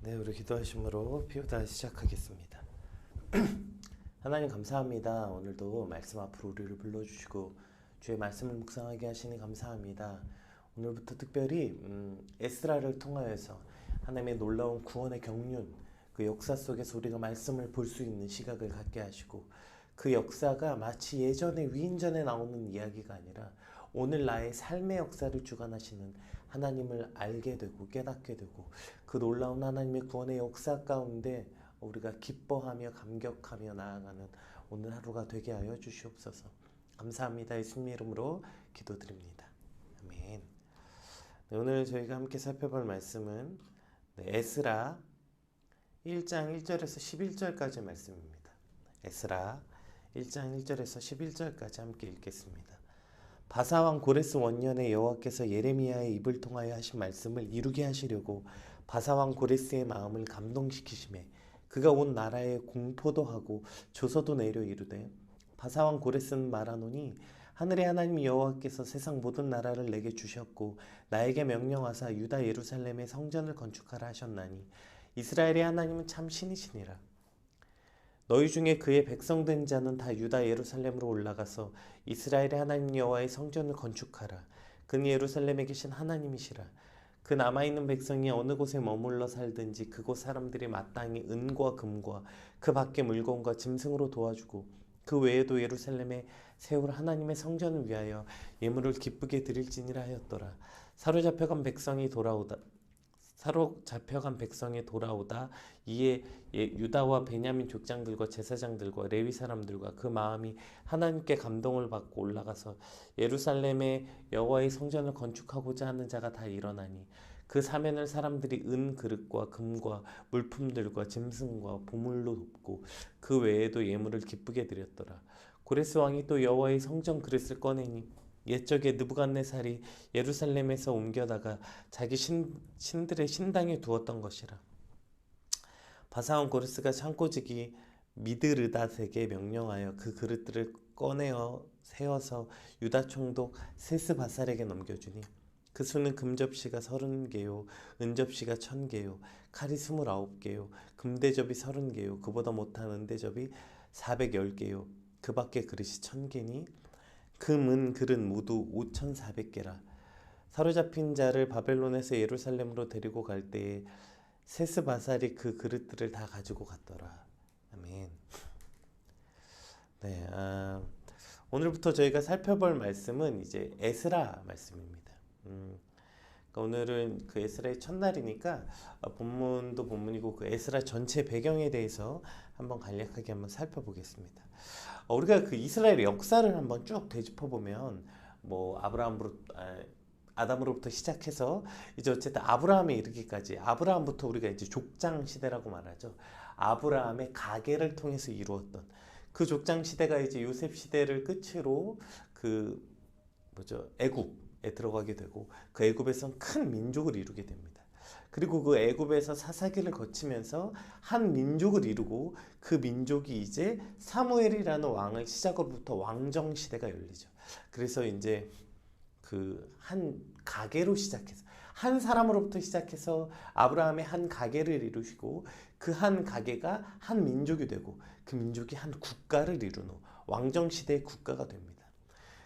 네, 우리 기도하심으로 피우다 시작하겠습니다. 하나님 감사합니다. 오늘도 말씀 앞으로 우리를 불러주시고 주의 말씀을 묵상하게 하시니 감사합니다. 오늘부터 특별히 에스라를 통하여서 하나님의 놀라운 구원의 경륜, 그 역사 속에서 우리가 말씀을 볼 수 있는 시각을 갖게 하시고 그 역사가 마치 예전에 위인전에 나오는 이야기가 아니라 오늘 나의 삶의 역사를 주관하시는 하나님을 알게 되고 깨닫게 되고 그 놀라운 하나님의 구원의 역사 가운데 우리가 기뻐하며 감격하며 나아가는 오늘 하루가 되게 하여 주시옵소서. 감사합니다. 예수님 이름으로 기도드립니다. 아멘. 네, 오늘 저희가 함께 살펴볼 말씀은 에스라 1장 1절에서 11절까지 말씀입니다. 에스라 1장 1절에서 11절까지 함께 읽겠습니다. 바사왕 고레스 원년에 여호와께서 예레미야의 입을 통하여 하신 말씀을 이루게 하시려고 바사왕 고레스의 마음을 감동시키심에 그가 온 나라에 공포도 하고 조서도 내려 이르되 바사왕 고레스는 말하노니 하늘의 하나님 여호와께서 세상 모든 나라를 내게 주셨고 나에게 명령하사 유다 예루살렘에 성전을 건축하라 하셨나니 이스라엘의 하나님은 참 신이시니라. 너희 중에 그의 백성된 자는 다 유다 예루살렘으로 올라가서 이스라엘의 하나님 여호와의 성전을 건축하라. 그는 예루살렘에 계신 하나님이시라. 그 남아있는 백성이 어느 곳에 머물러 살든지 그곳 사람들이 마땅히 은과 금과 그 밖의 물건과 짐승으로 도와주고 그 외에도 예루살렘에 세울 하나님의 성전을 위하여 예물을 기쁘게 드릴지니라 하였더라. 사로잡혀간 백성이 돌아오다 이에 유다와 베냐민 족장들과 제사장들과 레위 사람들과 그 마음이 하나님께 감동을 받고 올라가서 예루살렘에 여호와의 성전을 건축하고자 하는 자가 다 일어나니 그 사면을 사람들이 은 그릇과 금과 물품들과 짐승과 보물로 돕고 그 외에도 예물을 기쁘게 드렸더라. 고레스 왕이 또 여호와의 성전 그릇을 꺼내니 옛적에 느부갓네살이 예루살렘에서 옮겨다가 자기 신들의 신당에 두었던 것이라. 바사왕 고레스가 창고지기 미드르닷에게 명령하여 그 그릇들을 꺼내어 세워서 유다 총독 세스바살에게 넘겨주니 그 수는 금접시가 30개요 은접시가 1000개요 칼이 29개요 금대접이 30개요 그보다 못한 은대접이 410개요 그 밖에 그릇이 1000개니 금, 은, 그릇 모두 5400개라. 사로잡힌 자를 바벨론에서 예루살렘으로 데리고 갈 때에 세스바살이 그 그릇들을 다 가지고 갔더라. 아멘. 네, 오늘부터 저희가 살펴볼 말씀은 이제 에스라 말씀입니다. 그러니까 오늘은 그 에스라의 첫날이니까 본문도 본문이고 그 에스라 전체 배경에 대해서 한번 간략하게 한번 살펴보겠습니다. 우리가 그 이스라엘의 역사를 한번 쭉 되짚어보면 뭐 아담으로부터 시작해서 이제 어쨌든 아브라함에 이르기까지 아브라함부터 우리가 이제 족장 시대라고 말하죠. 아브라함의 가계를 통해서 이루었던 그 족장 시대가 이제 요셉 시대를 끝으로 애굽에 들어가게 되고 그 애굽에선 큰 민족을 이루게 됩니다. 그리고 그 애굽에서 사사기를 거치면서 한 민족을 이루고 그 민족이 이제 사무엘이라는 왕을 시작으로부터 왕정 시대가 열리죠. 그래서 이제 그 한 가계로 시작해서 한 사람으로부터 시작해서 아브라함의 한 가계를 이루시고 그 한 가계가 한 민족이 되고 그 민족이 한 국가를 이루는 왕정 시대의 국가가 됩니다.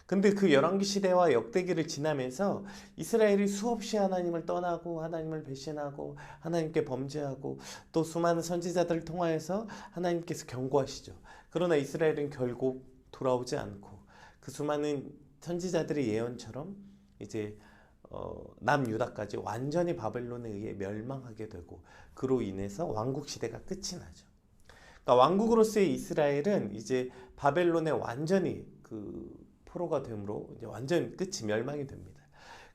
근데 그 열왕기 시대와 역대기를 지나면서 이스라엘이 수없이 하나님을 떠나고 하나님을 배신하고 하나님께 범죄하고 또 수많은 선지자들을 통하여서 하나님께서 경고하시죠. 그러나 이스라엘은 결국 돌아오지 않고 그 수많은 선지자들의 예언처럼 이제 남유다까지 완전히 바벨론에 의해 멸망하게 되고 그로 인해서 왕국 시대가 끝이 나죠. 그러니까 왕국으로서의 이스라엘은 이제 바벨론에 완전히 포로가 되므로 이제 완전 끝이 멸망이 됩니다.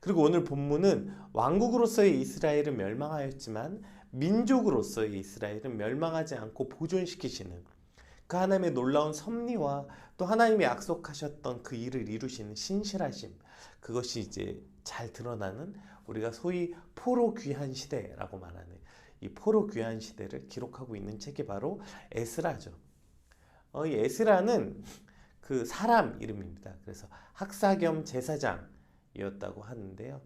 그리고 오늘 본문은 왕국으로서의 이스라엘은 멸망하였지만 민족으로서의 이스라엘은 멸망하지 않고 보존시키시는 그 하나님의 놀라운 섭리와 또 하나님이 약속하셨던 그 일을 이루시는 신실하심, 그것이 이제 잘 드러나는 우리가 소위 포로 귀한 시대라고 말하는 이 포로 귀한 시대를 기록하고 있는 책이 바로 에스라죠. 이 에스라는 그 사람 이름입니다. 그래서 학사 겸 제사장 이었다고 하는데요.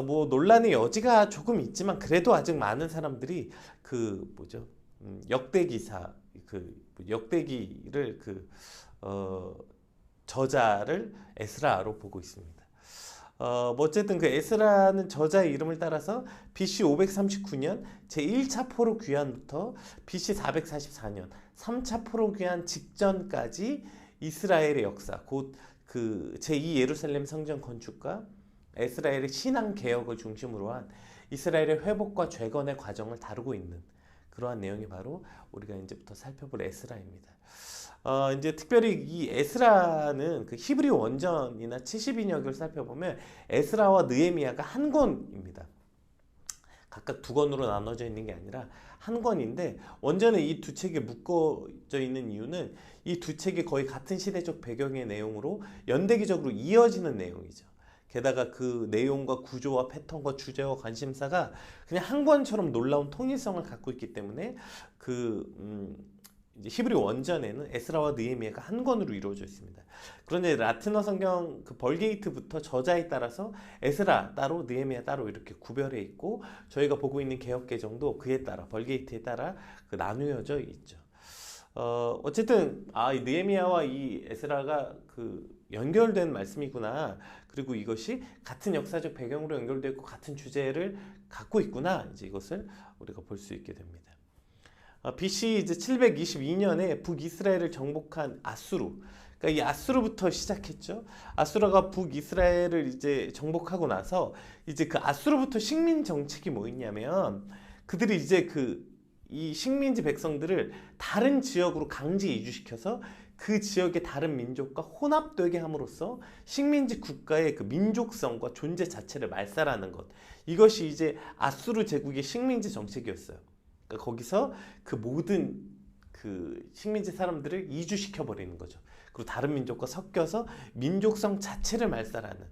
뭐 논란의 여지가 조금 있지만 그래도 아직 많은 사람들이 그 뭐죠? 역대기사 그 역대기를 저자를 에스라로 보고 있습니다. 뭐 어쨌든 그 에스라는 저자의 이름을 따라서 BC 539년 제1차 포로 귀환부터 BC 444년 3차 포로 귀환 직전까지 이스라엘의 역사, 곧 그 제2 예루살렘 성전 건축과 이스라엘의 신앙 개혁을 중심으로 한 이스라엘의 회복과 재건의 과정을 다루고 있는 그러한 내용이 바로 우리가 이제부터 살펴볼 에스라입니다. 이제 특별히 이 에스라는 그 히브리 원전이나 70인역을 살펴보면 에스라와 느헤미야가 한 권입니다. 각각 두 권으로 나눠져 있는 게 아니라 한 권인데 원전에 이 두 책이 묶어져 있는 이유는 이 두 책이 거의 같은 시대적 배경의 내용으로 연대기적으로 이어지는 내용이죠. 게다가 그 내용과 구조와 패턴과 주제와 관심사가 그냥 한 권처럼 놀라운 통일성을 갖고 있기 때문에 이제 히브리 원전에는 에스라와 느헤미야가 한 권으로 이루어져 있습니다. 그런데 라틴어 성경 그 벌게이트부터 저자에 따라서 에스라 따로 느헤미야 따로 이렇게 구별해 있고 저희가 보고 있는 개역개정도 그에 따라 벌게이트에 따라 나누어져 있죠. 어쨌든 이 느헤미야와 이 에스라가 연결된 말씀이구나. 그리고 이것이 같은 역사적 배경으로 연결되어 있고 같은 주제를 갖고 있구나. 이제 이것을 우리가 볼 수 있게 됩니다. BC 이제 722년에 북이스라엘을 정복한 아수르. 그러니까 이 아수르부터 시작했죠. 아수르가 북이스라엘을 이제 정복하고 나서 이제 그 아수르부터 식민 정책이 뭐였냐면 그들이 이제 이 식민지 백성들을 다른 지역으로 강제 이주시켜서 그 지역의 다른 민족과 혼합되게 함으로써 식민지 국가의 그 민족성과 존재 자체를 말살하는 것. 이것이 이제 아수르 제국의 식민지 정책이었어요. 그러니까 거기서 그 모든 그 식민지 사람들을 이주시켜 버리는 거죠. 그리고 다른 민족과 섞여서 민족성 자체를 말살하는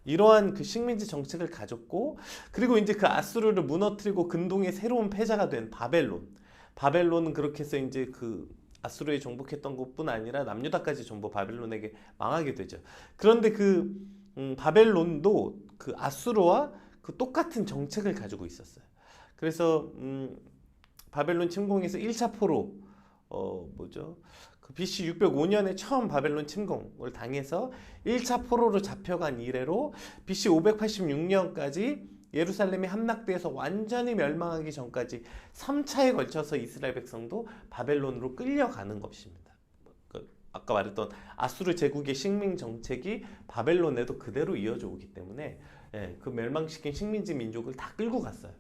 이러한 그 식민지 정책을 가졌고, 그리고 이제 그 아수르를 무너뜨리고 근동의 새로운 패자가 된 바벨론은 그렇게 해서 이제 그 아수르에 정복했던 것뿐 아니라 남유다까지 전부 바벨론에게 망하게 되죠. 그런데 바벨론도 그 아수르와 그 똑같은 정책을 가지고 있었어요. 그래서 바벨론 침공에서 1차 포로 BC 605년에 처음 바벨론 침공을 당해서 1차 포로로 잡혀간 이래로 BC 586년까지 예루살렘이 함락돼서 완전히 멸망하기 전까지 3차에 걸쳐서 이스라엘 백성도 바벨론으로 끌려가는 것입니다. 아까 말했던 아수르 제국의 식민 정책이 바벨론에도 그대로 이어져 오기 때문에 그 멸망시킨 식민지 민족을 다 끌고 갔어요.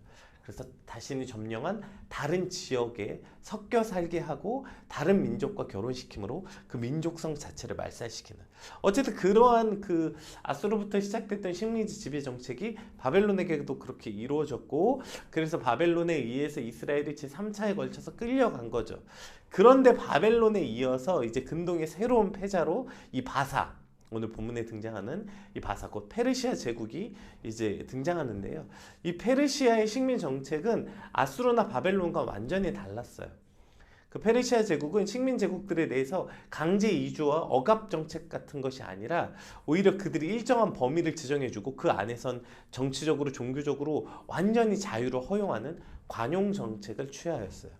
그래서 자신이 점령한 다른 지역에 섞여 살게 하고 다른 민족과 결혼시킴으로 그 민족성 자체를 말살시키는, 어쨌든 그러한 그 아수르부터 시작됐던 식민지 지배 정책이 바벨론에게도 그렇게 이루어졌고, 그래서 바벨론에 의해서 이스라엘이 제3차에 걸쳐서 끌려간 거죠. 그런데 바벨론에 이어서 이제 근동의 새로운 패자로 이 바사, 오늘 본문에 등장하는 이 바사, 곧 페르시아 제국이 이제 등장하는데요. 이 페르시아의 식민 정책은 아수르나 바벨론과 완전히 달랐어요. 그 페르시아 제국은 식민 제국들에 대해서 강제 이주와 억압 정책 같은 것이 아니라 오히려 그들이 일정한 범위를 지정해주고 그 안에선 정치적으로 종교적으로 완전히 자유를 허용하는 관용 정책을 취하였어요.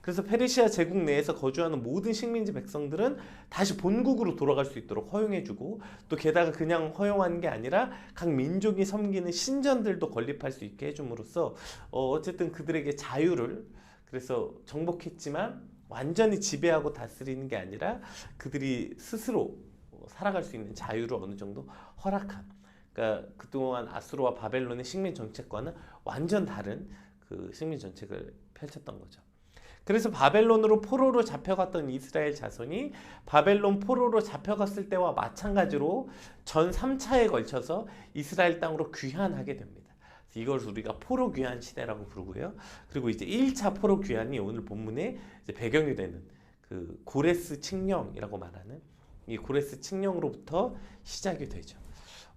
그래서 페르시아 제국 내에서 거주하는 모든 식민지 백성들은 다시 본국으로 돌아갈 수 있도록 허용해주고, 또 게다가 그냥 허용하는 게 아니라 각 민족이 섬기는 신전들도 건립할 수 있게 해줌으로써 어쨌든 그들에게 자유를, 그래서 정복했지만 완전히 지배하고 다스리는 게 아니라 그들이 스스로 살아갈 수 있는 자유를 어느 정도 허락한, 그러니까 그동안 아수르와 바벨론의 식민 정책과는 완전 다른 그 식민 정책을 펼쳤던 거죠. 그래서 바벨론으로 포로로 잡혀갔던 이스라엘 자손이 바벨론 포로로 잡혀갔을 때와 마찬가지로 전 3차에 걸쳐서 이스라엘 땅으로 귀환하게 됩니다. 이걸 우리가 포로 귀환 시대라고 부르고요. 그리고 이제 1차 포로 귀환이 오늘 본문의 이제 배경이 되는 그 고레스 칙령이라고 말하는 이 고레스 칙령으로부터 시작이 되죠.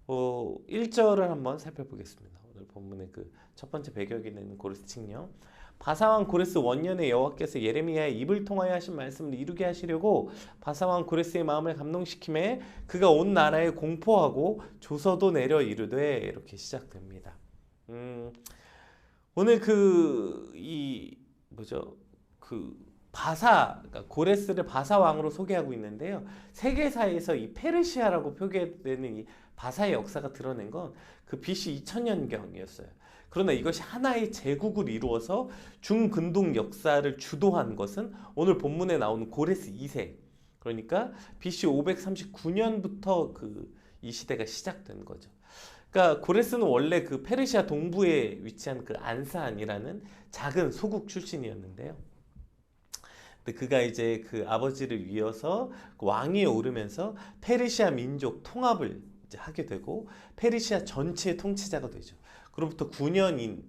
1절을 한번 살펴보겠습니다. 오늘 본문의 그 첫 번째 배경이 되는 고레스 칙령. 바사왕 고레스 원년에 여호와께서 예레미야의 입을 통하여 하신 말씀을 이루게 하시려고 바사왕 고레스의 마음을 감동시킴에 그가 온 나라에 공포하고 조서도 내려 이르되 이렇게 시작됩니다. 오늘 그러니까 고레스를 바사 왕으로 소개하고 있는데요. 세계사에서 이 페르시아라고 표기되는 이 바사의 역사가 드러낸 건 그 BC 2000년경이었어요. 그러나 이것이 하나의 제국을 이루어서 중근동 역사를 주도한 것은 오늘 본문에 나오는 고레스 2세. 그러니까 BC 539년부터 이 시대가 시작된 거죠. 그러니까 고레스는 원래 그 페르시아 동부에 위치한 그 안산이라는 작은 소국 출신이었는데요. 근데 그가 이제 그 아버지를 위해서 왕위에 오르면서 페르시아 민족 통합을 이제 하게 되고 페르시아 전체의 통치자가 되죠. 그로부터 9년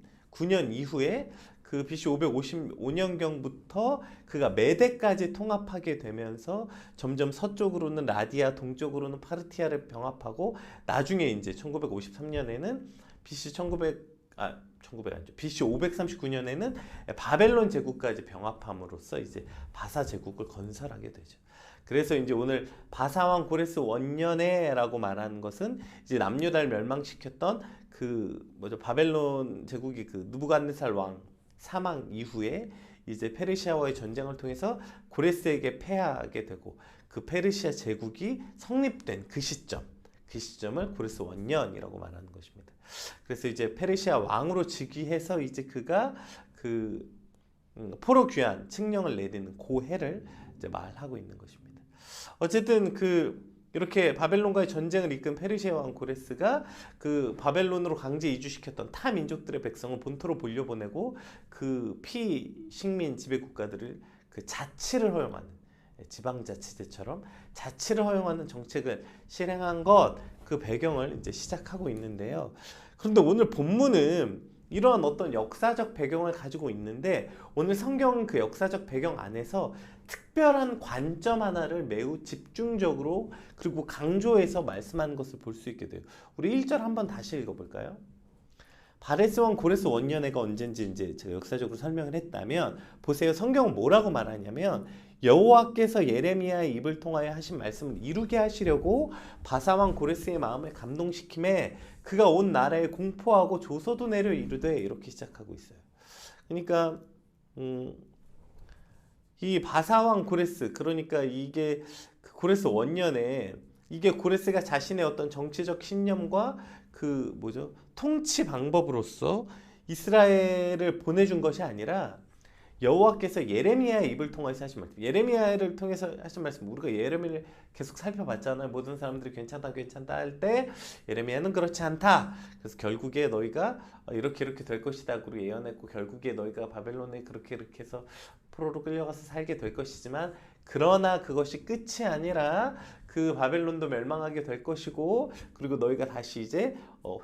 이후에 그 BC 555년경부터 그가 메대까지 통합하게 되면서 점점 서쪽으로는 라디아, 동쪽으로는 파르티아를 병합하고 나중에 이제 1953년에는 BC 539년에는 바벨론 제국까지 병합함으로써 이제 바사 제국을 건설하게 되죠. 그래서 이제 오늘 바사왕 고레스 원년에라고 말하는 것은 이제 남유다를 멸망시켰던 바벨론 제국이 그 느부갓네살 왕 사망 이후에 이제 페르시아와의 전쟁을 통해서 고레스에게 패하게 되고 그 페르시아 제국이 성립된 그 시점을 고레스 원년이라고 말하는 것입니다. 그래서 이제 페르시아 왕으로 즉위해서 이제 그가 포로 귀환 칙령을 내리는 고해를 이제 말하고 있는 것입니다. 어쨌든 이렇게 바벨론과의 전쟁을 이끈 페르시아 왕 고레스가 그 바벨론으로 강제 이주시켰던 타 민족들의 백성을 본토로 돌려보내고 그 피식민 지배 국가들을 그 자치를 허용하는 지방자치제처럼 자치를 허용하는 정책을 실행한 그 배경을 이제 시작하고 있는데요. 그런데 오늘 본문은 이러한 어떤 역사적 배경을 가지고 있는데 오늘 성경은 그 역사적 배경 안에서 특별한 관점 하나를 매우 집중적으로 그리고 강조해서 말씀하는 것을 볼 수 있게 돼요. 우리 1절 한번 다시 읽어볼까요? 바레스 왕 고레스 원년에가 언젠지 이제 제가 역사적으로 설명을 했다면 보세요. 성경은 뭐라고 말하냐면 여호와께서 예레미야의 입을 통하여 하신 말씀을 이루게 하시려고 바사 왕 고레스의 마음을 감동시킴에 그가 온 나라에 공포하고 조서도 내려 이르되 이렇게 시작하고 있어요. 그러니까 이 바사 왕 고레스, 그러니까 이게 고레스 원년에 이게 고레스가 자신의 어떤 정치적 신념과 통치 방법으로서 이스라엘을 보내준 것이 아니라 여호와께서 예레미야의 입을 통해서 하신 말씀, 예레미야를 통해서 하신 말씀, 우리가 예레미야를 계속 살펴봤잖아요. 모든 사람들이 괜찮다 할 때 예레미야는 그렇지 않다. 그래서 결국에 너희가 이렇게 될 것이다 그리고 예언했고 결국에 너희가 바벨론에 그렇게 해서 포로로 끌려가서 살게 될 것이지만 그러나 그것이 끝이 아니라 그 바벨론도 멸망하게 될 것이고 그리고 너희가 다시 이제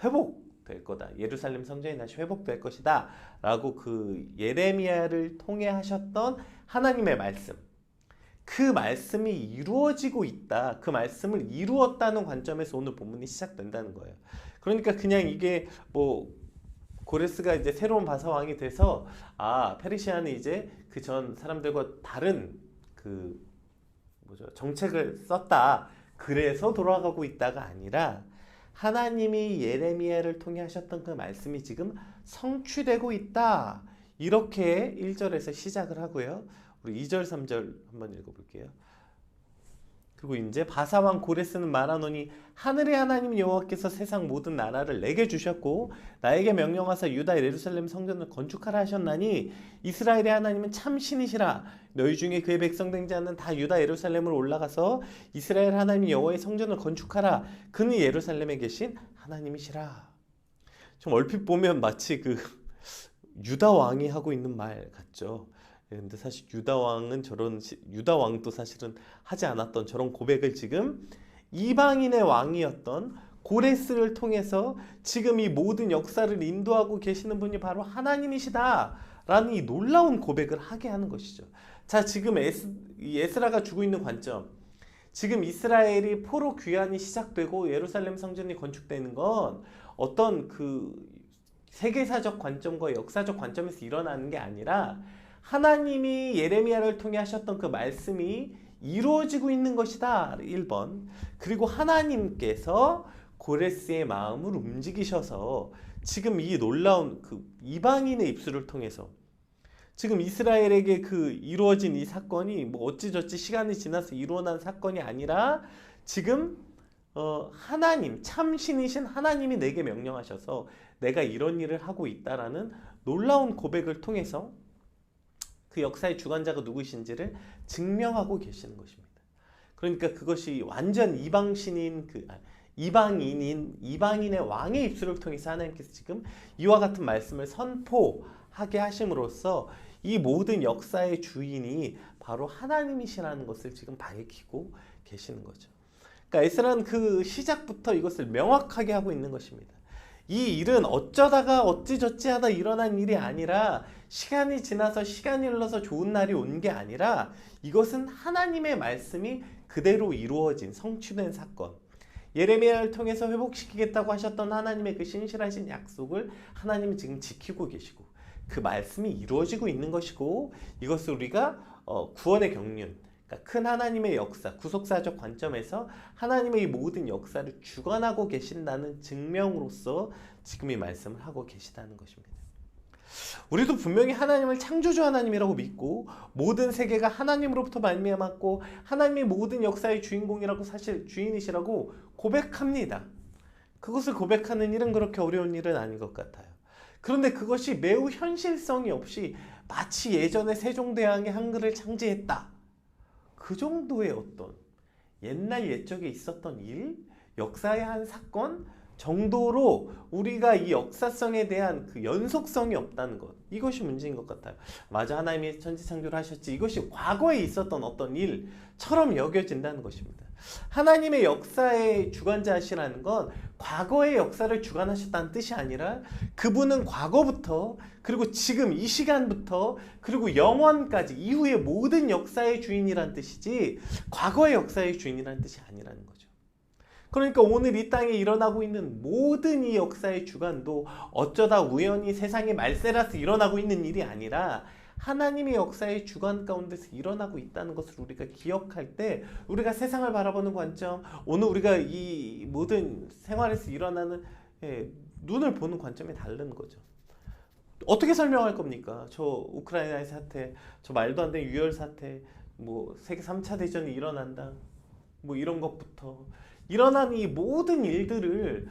회복될 거다. 예루살렘 성전이 다시 회복될 것이다. 라고 그 예레미야를 통해 하셨던 하나님의 말씀. 그 말씀이 이루어지고 있다. 그 말씀을 이루었다는 관점에서 오늘 본문이 시작된다는 거예요. 그러니까 그냥 이게 고레스가 이제 새로운 바사 왕이 돼서 페르시아는 이제 그 전 사람들과 다른 정책을 썼다. 그래서 돌아가고 있다가 아니라 하나님이 예레미야를 통해 하셨던 그 말씀이 지금 성취되고 있다. 이렇게 1절에서 시작을 하고요. 우리 2절, 3절 한번 읽어볼게요. 그리고 이제 바사왕 고레스는 말하노니 하늘의 하나님 여호와께서 세상 모든 나라를 내게 주셨고 나에게 명령하사 유다 예루살렘 성전을 건축하라 하셨나니 이스라엘의 하나님은 참 신이시라. 너희 중에 그의 백성 된 자는 다 유다 예루살렘으로 올라가서 이스라엘 하나님 여호와의 성전을 건축하라. 그는 예루살렘에 계신 하나님이시라. 좀 얼핏 보면 마치 유다 왕이 하고 있는 말 같죠. 근데 사실 유다 왕도 사실은 하지 않았던 저런 고백을 지금 이방인의 왕이었던 고레스를 통해서 지금 이 모든 역사를 인도하고 계시는 분이 바로 하나님이시다라는 이 놀라운 고백을 하게 하는 것이죠. 자, 지금 에스라가 주고 있는 관점, 지금 이스라엘이 포로 귀환이 시작되고 예루살렘 성전이 건축되는 건 어떤 세계사적 관점과 역사적 관점에서 일어나는 게 아니라 하나님이 예레미야를 통해 하셨던 그 말씀이 이루어지고 있는 것이다. 1번. 그리고 하나님께서 고레스의 마음을 움직이셔서 지금 이 놀라운 그 이방인의 입술을 통해서 지금 이스라엘에게 그 이루어진 이 사건이 뭐 어찌저찌 시간이 지나서 이루어난 사건이 아니라 지금 하나님, 참신이신 하나님이 내게 명령하셔서 내가 이런 일을 하고 있다라는 놀라운 고백을 통해서 그 역사의 주관자가 누구이신지를 증명하고 계시는 것입니다. 그러니까 그것이 완전 이방인의 왕의 입술을 통해서 하나님께서 지금 이와 같은 말씀을 선포하게 하심으로써 이 모든 역사의 주인이 바로 하나님이시라는 것을 지금 밝히고 계시는 거죠. 그러니까 에스라는 그 시작부터 이것을 명확하게 하고 있는 것입니다. 이 일은 어쩌다가 어찌저찌 하다 일어난 일이 아니라 시간이 지나서 시간이 흘러서 좋은 날이 온 게 아니라 이것은 하나님의 말씀이 그대로 이루어진 성취된 사건. 예레미야를 통해서 회복시키겠다고 하셨던 하나님의 그 신실하신 약속을 하나님이 지금 지키고 계시고 그 말씀이 이루어지고 있는 것이고 이것을 우리가 구원의 경륜, 그러니까 큰 하나님의 역사, 구속사적 관점에서 하나님의 이 모든 역사를 주관하고 계신다는 증명으로서 지금 이 말씀을 하고 계시다는 것입니다. 우리도 분명히 하나님을 창조주 하나님이라고 믿고 모든 세계가 하나님으로부터 말미암았고 하나님이 모든 역사의 주인공이라고 사실 주인이시라고 고백합니다. 그것을 고백하는 일은 그렇게 어려운 일은 아닌 것 같아요. 그런데 그것이 매우 현실성이 없이 마치 예전에 세종대왕이 한글을 창제했다. 그 정도의 어떤 옛날 옛적에 있었던 일, 역사의 한 사건 정도로 우리가 이 역사성에 대한 그 연속성이 없다는 것, 이것이 문제인 것 같아요. 맞아, 하나님이 천지창조를 하셨지, 이것이 과거에 있었던 어떤 일처럼 여겨진다는 것입니다. 하나님의 역사의 주관자시라는 건 과거의 역사를 주관하셨다는 뜻이 아니라 그분은 과거부터 그리고 지금 이 시간부터 그리고 영원까지 이후의 모든 역사의 주인이란 뜻이지 과거의 역사의 주인이라는 뜻이 아니라는 거죠. 그러니까 오늘 이 땅에 일어나고 있는 모든 이 역사의 주관도 어쩌다 우연히 세상에 말세라서 일어나고 있는 일이 아니라 하나님의 역사의 주관 가운데서 일어나고 있다는 것을 우리가 기억할 때 우리가 세상을 바라보는 관점, 오늘 우리가 이 모든 생활에서 일어나는 눈을 보는 관점이 다른 거죠. 어떻게 설명할 겁니까? 저 우크라이나의 사태, 저 말도 안 되는 유혈 사태, 뭐 세계 3차 대전이 일어난다, 뭐 이런 것부터 일어난 이 모든 일들을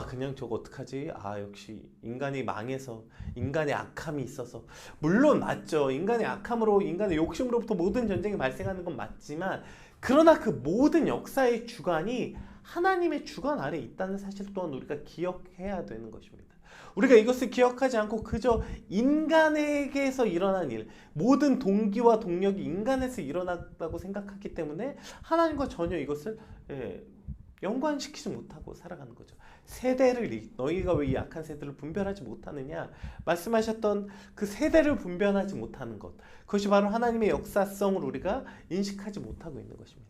그냥 저거 어떡하지? 역시 인간이 망해서 인간의 악함이 있어서, 물론 맞죠. 인간의 악함으로 인간의 욕심으로부터 모든 전쟁이 발생하는 건 맞지만 그러나 그 모든 역사의 주관이 하나님의 주관 아래 있다는 사실 또한 우리가 기억해야 되는 것입니다. 우리가 이것을 기억하지 않고 그저 인간에게서 일어난 일, 모든 동기와 동력이 인간에서 일어났다고 생각하기 때문에 하나님과 전혀 이것을 연관시키지 못하고 살아가는 거죠. 세대를, 너희가 왜 이 악한 세대를 분별하지 못하느냐 말씀하셨던 그 세대를 분별하지 못하는 것, 그것이 바로 하나님의 역사성을 우리가 인식하지 못하고 있는 것입니다.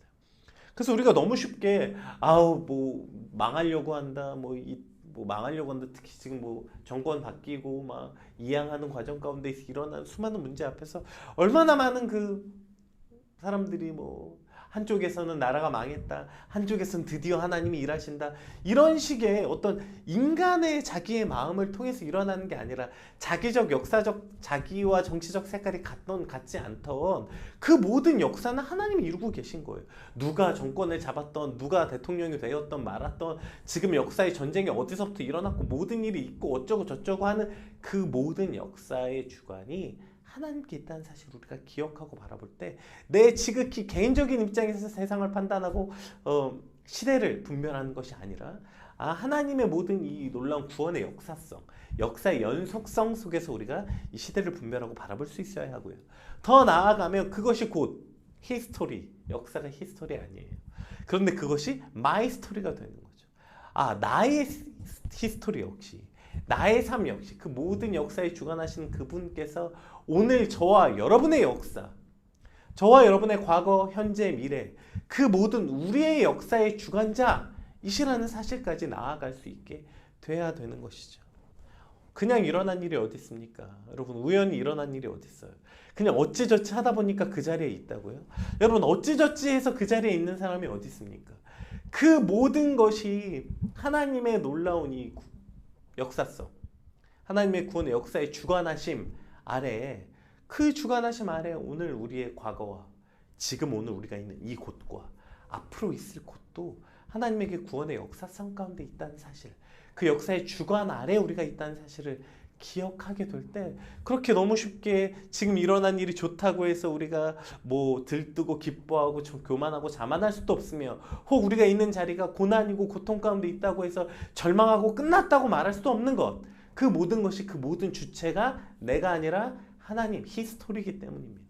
그래서 우리가 너무 쉽게 뭐 망하려고 한다, 망하려고 한다, 특히 지금 뭐 정권 바뀌고 막 이양하는 과정 가운데 일어난 수많은 문제 앞에서 얼마나 많은 그 사람들이 한쪽에서는 나라가 망했다, 한쪽에서는 드디어 하나님이 일하신다, 이런 식의 어떤 인간의 자기의 마음을 통해서 일어나는 게 아니라 자기적 역사적 자기와 정치적 색깔이 같지 않던 그 모든 역사는 하나님이 이루고 계신 거예요. 누가 정권을 잡았던, 누가 대통령이 되었던 말았던, 지금 역사의 전쟁이 어디서부터 일어났고 모든 일이 있고 어쩌고 저쩌고 하는 그 모든 역사의 주관이 하나님께 있다는 사실을 우리가 기억하고 바라볼 때 내 지극히 개인적인 입장에서 세상을 판단하고 시대를 분별하는 것이 아니라 하나님의 모든 이 놀라운 구원의 역사성, 역사의 연속성 속에서 우리가 이 시대를 분별하고 바라볼 수 있어야 하고요. 더 나아가면 그것이 곧 히스토리, 역사가 히스토리 아니에요. 그런데 그것이 마이 스토리가 되는 거죠. 나의 히스토리 역시, 나의 삶 역시 그 모든 역사에 주관하시는 그분께서 오늘 저와 여러분의 역사, 저와 여러분의 과거, 현재, 미래, 그 모든 우리의 역사의 주관자이시라는 사실까지 나아갈 수 있게 돼야 되는 것이죠. 그냥 일어난 일이 어디 있습니까? 여러분, 우연히 일어난 일이 어디 있어요? 그냥 어찌저찌 하다 보니까 그 자리에 있다고요? 여러분, 어찌저찌 해서 그 자리에 있는 사람이 어디 있습니까? 그 모든 것이 하나님의 놀라운 이 역사성, 하나님의 구원의 역사의 주관하심 아래에, 그 주관하심 아래에 오늘 우리의 과거와 지금 오늘 우리가 있는 이 곳과 앞으로 있을 곳도 하나님에게 구원의 역사성 가운데 있다는 사실, 그 역사의 주관 아래 우리가 있다는 사실을 기억하게 될 때, 그렇게 너무 쉽게 지금 일어난 일이 좋다고 해서 우리가 뭐 들뜨고 기뻐하고 좀 교만하고 자만할 수도 없으며, 혹 우리가 있는 자리가 고난이고 고통 가운데 있다고 해서 절망하고 끝났다고 말할 수도 없는 것, 그 모든 것이, 그 모든 주체가 내가 아니라 하나님, 히스토리이기 때문입니다.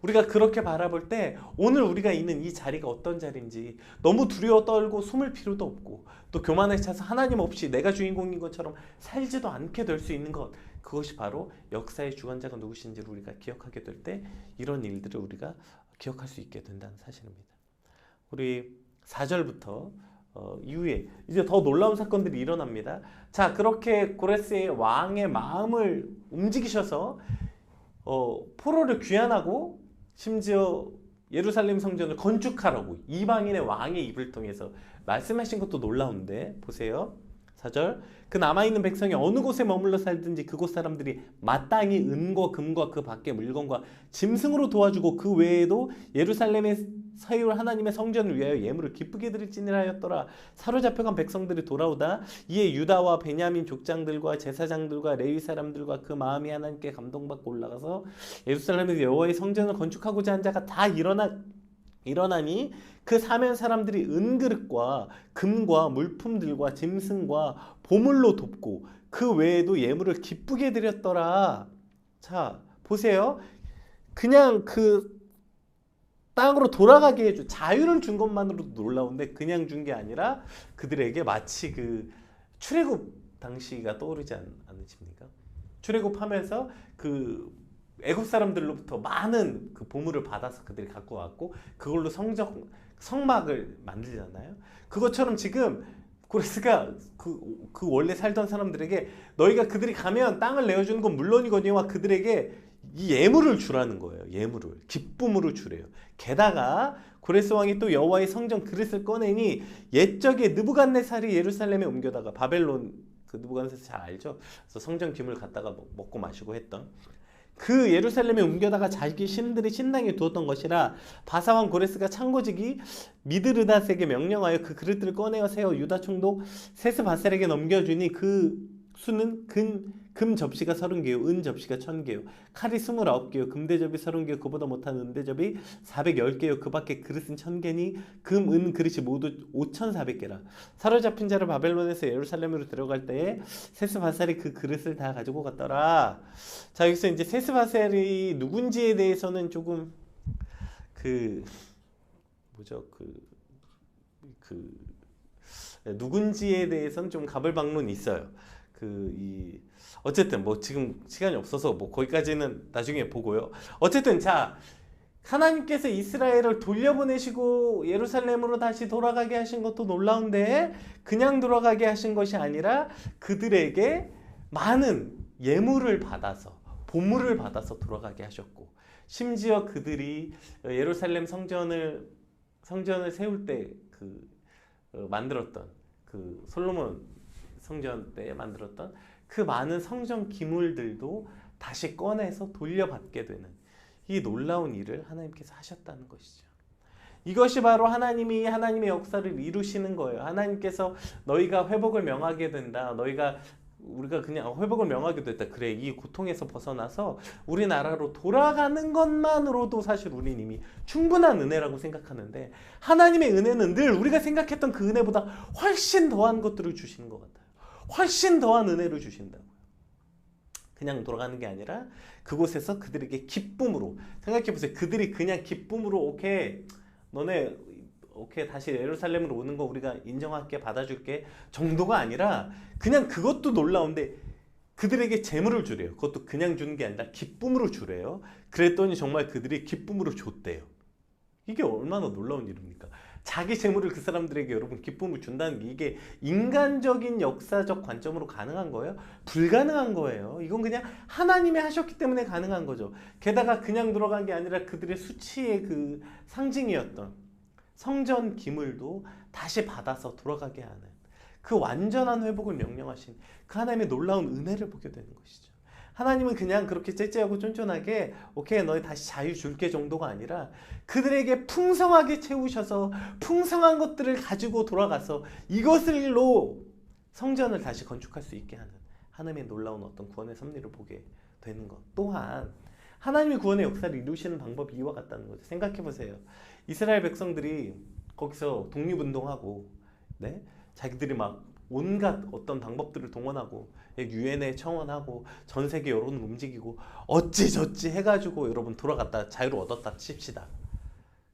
우리가 그렇게 바라볼 때 오늘 우리가 있는 이 자리가 어떤 자리인지 너무 두려워 떨고 숨을 필요도 없고, 또 교만에 차서 하나님 없이 내가 주인공인 것처럼 살지도 않게 될 수 있는 것, 그것이 바로 역사의 주관자가 누구신지를 우리가 기억하게 될 때 이런 일들을 우리가 기억할 수 있게 된다는 사실입니다. 우리 4절부터 이후에 이제 더 놀라운 사건들이 일어납니다. 자, 그렇게 고레스의 왕의 마음을 움직이셔서 포로를 귀환하고 심지어 예루살렘 성전을 건축하라고 이방인의 왕의 입을 통해서 말씀하신 것도 놀라운데, 보세요. 4절, 그 남아있는 백성이 어느 곳에 머물러 살든지 그곳 사람들이 마땅히 은과 금과 그 밖의 물건과 짐승으로 도와주고, 그 외에도 예루살렘에 세울 하나님의 성전을 위하여 예물을 기쁘게 드릴지니라 하였더라. 사로잡혀간 백성들이 돌아오다 이에 유다와 베냐민 족장들과 제사장들과 레위 사람들과 그 마음이 하나님께 감동받고 올라가서 예루살렘에서 여호와의 성전을 건축하고자 한 자가 다 일어나니 그 사면 사람들이 은그릇과 금과 물품들과 짐승과 보물로 돕고 그 외에도 예물을 기쁘게 드렸더라. 자, 보세요. 그냥 그 땅으로 돌아가게 해줘, 자유를 준 것만으로도 놀라운데, 그냥 준 게 아니라 그들에게 마치 그 출애굽 당시가 떠오르지 않으십니까? 출애굽하면서 그 애굽 사람들로부터 많은 그 보물을 받아서 그들이 갖고 왔고 그걸로 성막을 만들잖아요. 그것처럼 지금 고레스가 그 원래 살던 사람들에게 너희가 그들이 가면 땅을 내어주는 건 물론이거니와 그들에게 이 예물을 주라는 거예요. 예물을 기쁨으로 주래요. 게다가 고레스 왕이 또 여호와의 성전 그릇을 꺼내니 옛적에 느부갓네살이 예루살렘에 옮겨다가, 바벨론 그 느부갓네살 잘 알죠? 그래서 성전 기물 갖다가 먹고 마시고 했던 그 예루살렘에 옮겨다가 자기 신들의 신당에 두었던 것이라, 바사왕 고레스가 창고지기 미드르닷에게 명령하여 그 그릇들을 꺼내어 세워 유다 총독 세스바셀에게 넘겨주니 그 수는 금 접시가 30개요 은 접시가 1000개요 칼이 29개요 금대접이 30개요 그보다 못한 은대접이 410개요 그 밖에 그릇은 1000개니 금, 은 그릇이 모두 5400개라. 사로잡힌 자를 바벨론에서 예루살렘으로 들어갈 때에 세스바셀이 그 그릇을 다 가지고 갔더라. 자, 여기서 이제 세스바셀이 누군지에 대해서는 조금 누군지에 대해서는 좀 가불방론이 있어요. 어쨌든 뭐 지금 시간이 없어서 뭐 거기까지는 나중에 보고요. 어쨌든 자, 하나님께서 이스라엘을 돌려보내시고 예루살렘으로 다시 돌아가게 하신 것도 놀라운데, 그냥 돌아가게 하신 것이 아니라 그들에게 많은 예물을 받아서, 보물을 받아서 돌아가게 하셨고, 심지어 그들이 예루살렘 성전을 세울 때 만들었던 그 솔로몬 성전 때 만들었던 그 많은 성전 기물들도 다시 꺼내서 돌려받게 되는 이 놀라운 일을 하나님께서 하셨다는 것이죠. 이것이 바로 하나님의 역사를 이루시는 거예요. 하나님께서 너희가 회복을 명하게 된다. 우리가 그냥 회복을 명하게 됐다. 그래, 이 고통에서 벗어나서 우리나라로 돌아가는 것만으로도 사실 우리는 이미 충분한 은혜라고 생각하는데, 하나님의 은혜는 늘 우리가 생각했던 그 은혜보다 훨씬 더한 것들을 주시는 것 같아요. 훨씬 더한 은혜를 주신다고요. 그냥 돌아가는 게 아니라 그곳에서 그들에게 기쁨으로, 생각해보세요. 그들이 그냥 기쁨으로 오케이 다시 예루살렘으로 오는 거 우리가 인정할게, 받아줄게 정도가 아니라, 그냥 그것도 놀라운데 그들에게 재물을 주래요. 그것도 그냥 주는 게 아니라 기쁨으로 주래요. 그랬더니 정말 그들이 기쁨으로 줬대요. 이게 얼마나 놀라운 일입니까? 자기 재물을 그 사람들에게 여러분 기쁨을 준다는 게 이게 인간적인 역사적 관점으로 가능한 거예요? 불가능한 거예요. 이건 그냥 하나님이 하셨기 때문에 가능한 거죠. 게다가 그냥 들어간 게 아니라 그들의 수치의 그 상징이었던 성전 기물도 다시 받아서 돌아가게 하는 그 완전한 회복을 명령하신 그 하나님의 놀라운 은혜를 보게 되는 것이죠. 하나님은 그냥 그렇게 째째하고 쫀쫀하게 오케이 너희 다시 자유 줄게 정도가 아니라 그들에게 풍성하게 채우셔서 풍성한 것들을 가지고 돌아가서 이것을로 성전을 다시 건축할 수 있게 하는 하나님의 놀라운 어떤 구원의 섭리를 보게 되는 것 또한 하나님이 구원의 역사를 이루시는 방법이 이와 같다는 거죠. 생각해 보세요. 이스라엘 백성들이 거기서 독립운동하고 네? 자기들이 막 온갖 어떤 방법들을 동원하고 유엔에 청원하고 전 세계 여론을 움직이고 어찌저찌 해가지고 여러분 돌아갔다 자유를 얻었다 칩시다.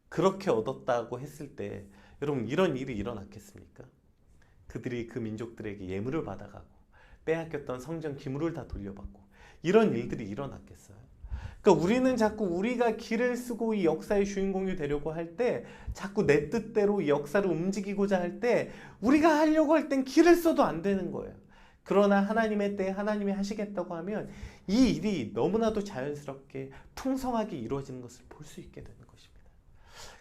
그렇게 얻었다고 했을 때 여러분 이런 일이 일어났겠습니까? 그들이 그 민족들에게 예물을 받아가고 빼앗겼던 성전 기물을 다 돌려받고 이런 일들이 일어났겠어요? 그러니까 우리는 자꾸 우리가 길을 쓰고 이 역사의 주인공이 되려고 할 때 자꾸 내 뜻대로 이 역사를 움직이고자 할 때 우리가 하려고 할 땐 길을 써도 안 되는 거예요. 그러나 하나님의 때에 하나님이 하시겠다고 하면 이 일이 너무나도 자연스럽게 풍성하게 이루어지는 것을 볼 수 있게 되는 것입니다.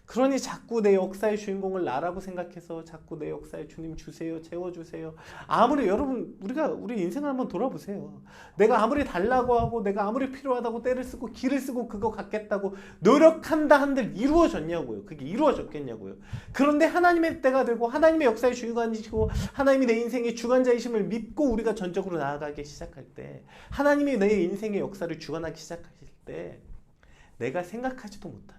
그러니 자꾸 내 역사의 주인공을 나라고 생각해서 자꾸 내 역사의 주님 주세요, 채워주세요. 아무리 여러분 우리 인생을 한번 돌아보세요. 내가 아무리 달라고 하고 내가 아무리 필요하다고 때를 쓰고 길을 쓰고 그거 갖겠다고 노력한다 한들 이루어졌냐고요. 그게 이루어졌겠냐고요. 그런데 하나님의 때가 되고 하나님의 역사의 주관이시고 하나님이 내 인생의 주관자이심을 믿고 우리가 전적으로 나아가기 시작할 때 하나님이 내 인생의 역사를 주관하기 시작하실 때 내가 생각하지도 못한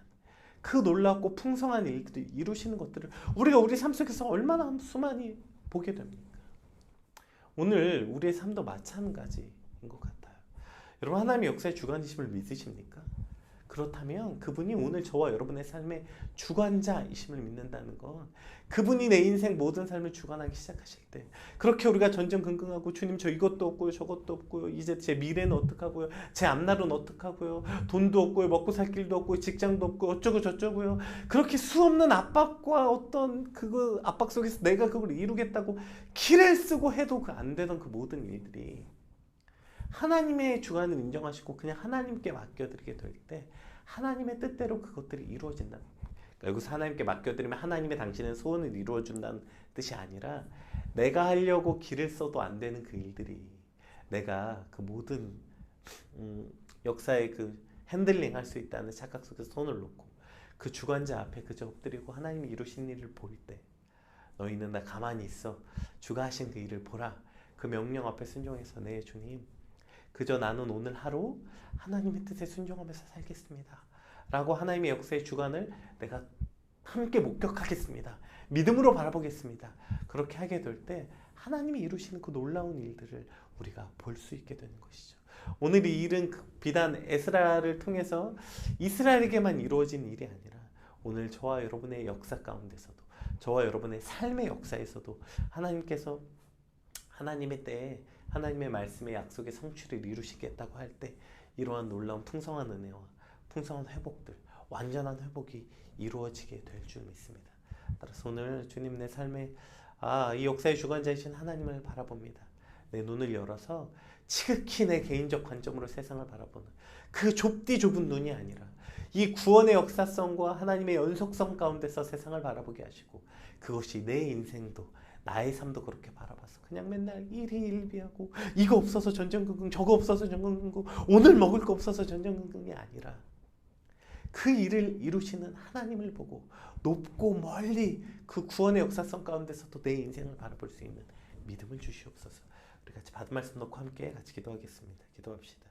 그 놀랍고 풍성한 일들을 이루시는 것들을 우리가 우리 삶 속에서 얼마나 수많이 보게 됩니까? 오늘 우리의 삶도 마찬가지인 것 같아요. 여러분 하나님의 역사의 주관이심을 믿으십니까? 그렇다면 그분이 오늘 저와 여러분의 삶의 주관자이심을 믿는다는 건 그분이 내 인생 모든 삶을 주관하기 시작하실 때 그렇게 우리가 전전긍긍하고 주님 저 이것도 없고요 저것도 없고요 이제 제 미래는 어떡하고요 제 앞날은 어떡하고요 돈도 없고요 먹고 살 길도 없고요 직장도 없고 어쩌고 저쩌고요 그렇게 수없는 압박과 어떤 그 압박 속에서 내가 그걸 이루겠다고 길을 쓰고 해도 그 안 되던 그 모든 일들이 하나님의 주관을 인정하시고 그냥 하나님께 맡겨드리게 될 때 하나님의 뜻대로 그것들이 이루어진다는 거예요. 그러니까 여기서 하나님께 맡겨드리면 하나님의 당신의 소원을 이루어준다는 뜻이 아니라 내가 하려고 길을 써도 안 되는 그 일들이 내가 그 모든 역사의 그 핸들링 할 수 있다는 착각 속에서 손을 놓고 그 주관자 앞에 그저 엎드리고 하나님이 이루신 일을 볼 때 너희는 나 가만히 있어 주가 하신 그 일을 보라 그 명령 앞에 순종해서 네 주님 그저 나는 오늘 하루 하나님의 뜻에 순종하면서 살겠습니다 라고 하나님의 역사의 주관을 내가 함께 목격하겠습니다. 믿음으로 바라보겠습니다. 그렇게 하게 될 때 하나님이 이루시는 그 놀라운 일들을 우리가 볼 수 있게 되는 것이죠. 오늘 이 일은 비단 에스라를 통해서 이스라엘에게만 이루어진 일이 아니라 오늘 저와 여러분의 역사 가운데서도 저와 여러분의 삶의 역사에서도 하나님께서 하나님의 때에 하나님의 말씀의 약속의 성취를 이루시겠다고 할 때 이러한 놀라운 풍성한 은혜와 풍성한 회복들, 완전한 회복이 이루어지게 될 줄 믿습니다. 따라서 오늘 주님 내 삶에 이 역사의 주관자이신 하나님을 바라봅니다. 내 눈을 열어서 지극히 내 개인적 관점으로 세상을 바라보는 그 좁디 좁은 눈이 아니라 이 구원의 역사성과 하나님의 연속성 가운데서 세상을 바라보게 하시고 그것이 내 인생도 나의 삶도 그렇게 바라봐서 그냥 맨날 일희일비하고 이거 없어서 전전긍긍 저거 없어서 전전긍긍 오늘 먹을 거 없어서 전전긍긍이 아니라 그 일을 이루시는 하나님을 보고 높고 멀리 그 구원의 역사성 가운데서도 내 인생을 바라볼 수 있는 믿음을 주시옵소서. 우리 같이 받은 말씀 놓고 함께 같이 기도하겠습니다. 기도합시다.